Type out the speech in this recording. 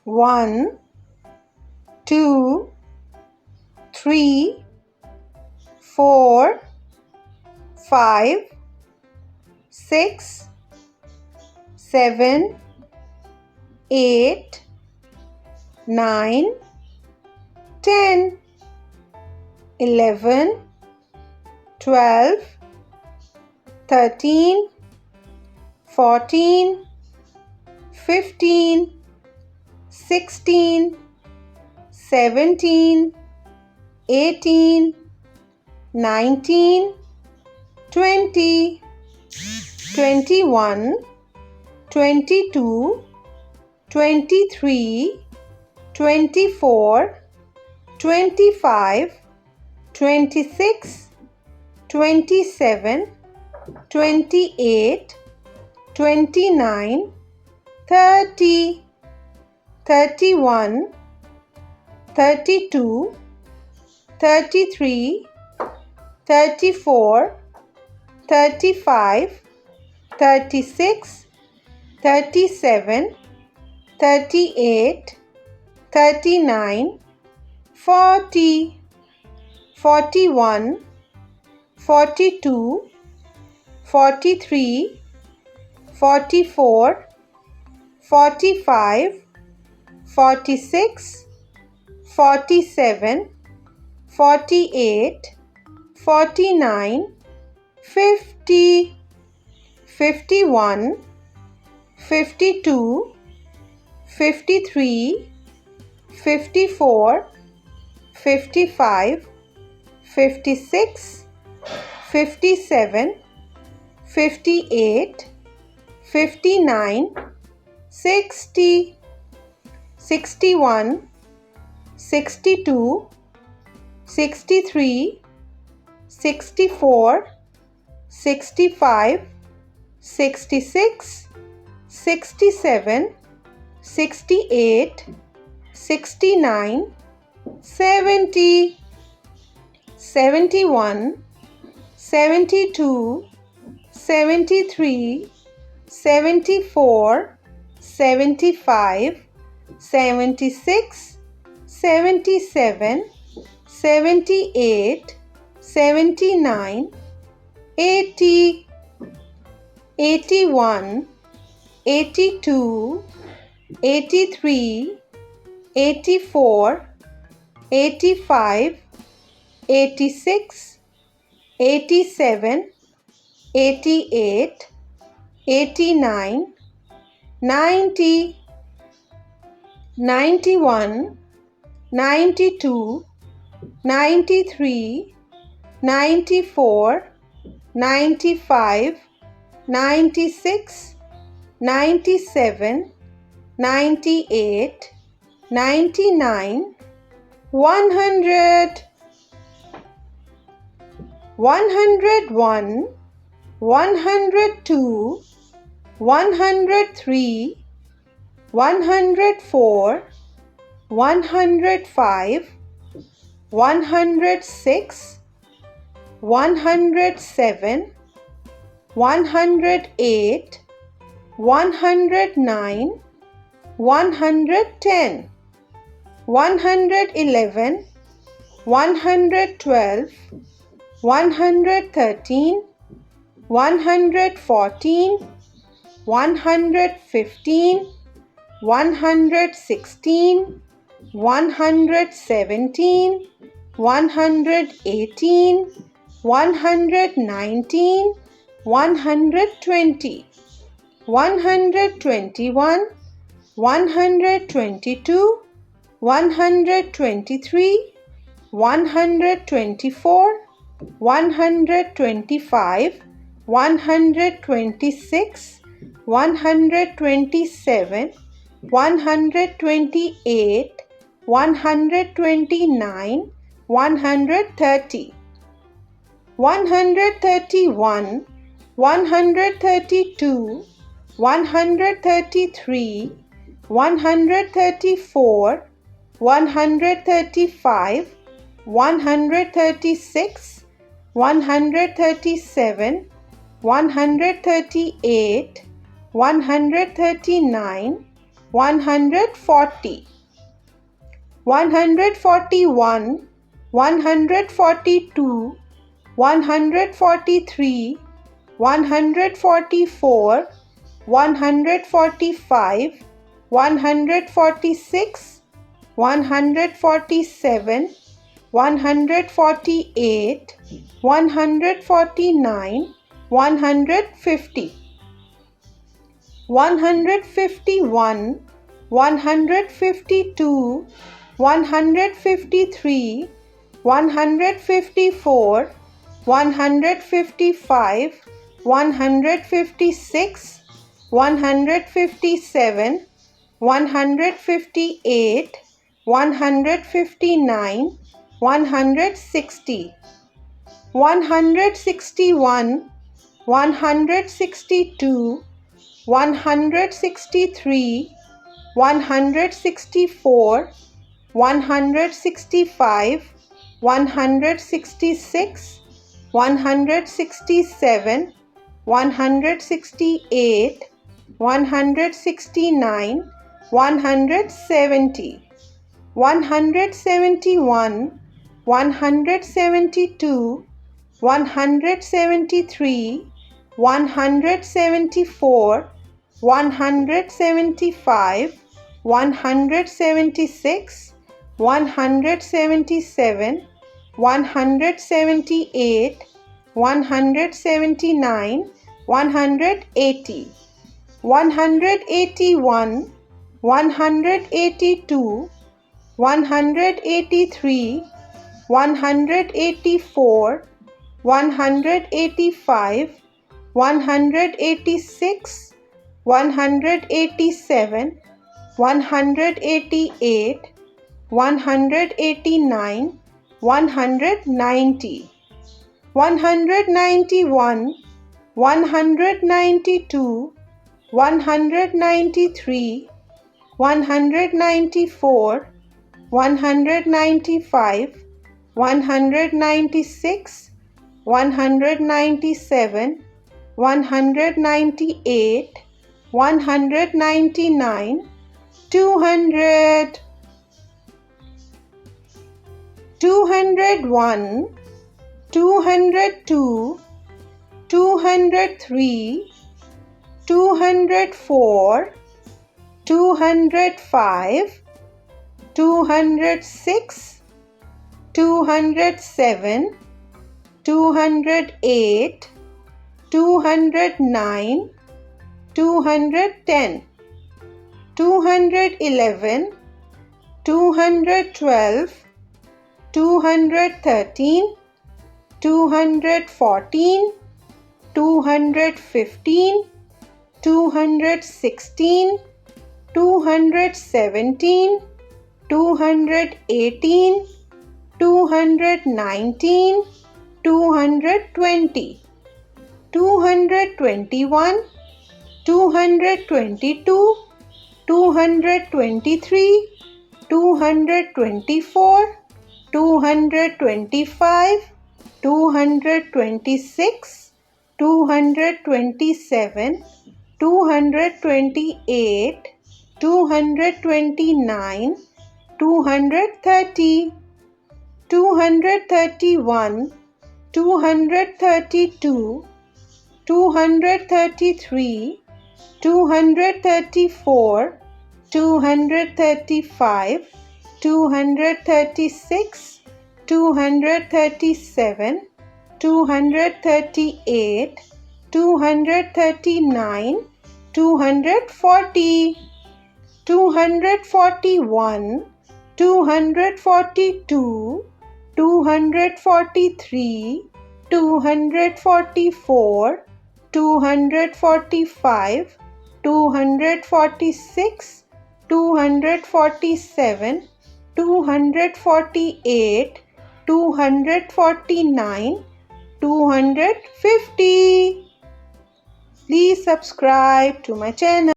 1, 2, 3, 4, 5, 6, 7, 8, 9, 10, 11, 12, 13, 14, 15, 16, 17, 18, 19, 20, 21, 22, 23, 24, 25, 26, 27, 28, 29, 30, 31, 32, 33, 34, 35, 36, 37, 38, 39, 40, 41, 42, 43, 44, 45, 46, 47, 48, 49, 50, 51, 52, 53, 54, 55, 56, 57, 58, 59, 60, 61, 62, 63, 64, 65, 66, 67, 68, 69, 70, 71, 72, 73, 74, 75, 76, 77, 78, 79, 80, 81, 82, 83, 84, 85, 86, 87, 88, 89, 90, 91, 92, 93, 94, 95, 96, 97, 98, 99, 100, 101, 102, 103, 104, 105, 106, 107, 108, 109, 110, 111, 112, 113, 114, 115, 116, 117, 118, 119, 120, 121, 122, 123, 124, 125, 126, 127, 128, 129, 130, 131, 132, 133, 134, 135, 136, 137, 138, 139, 140, 141, 142, 143, 144, 145, 146, 147, 148, 149, 150, 151, 152, 153, 154, 155, 156, 157, 158, 159, 160, 161, 162, 163, 164, 165, 166, 167, 168, 169, 170, 171, 172, 173, 174, 175, 176, 177, 178, 179, 180, 181, 182, 183, 184, 185, 186, 187, 188, 189, 190, 191, 192, 193, 194, 195, 196, 197, 198, 199, 200, 201, 202, 203, 204, 205, 206, 207, 208, 209, 210, 211, 212, 213, 214, 215, 216, 217, 218, 219, 220, 221, 222, 223, 224, 225, 226, 227, 228, 229, 230, 231, 232, 233, 234, 235, 236, 237, 238, 239, 240, 241, 242, 243, 244, 245, 246, 247, 248, 249, 250. Please subscribe to my channel.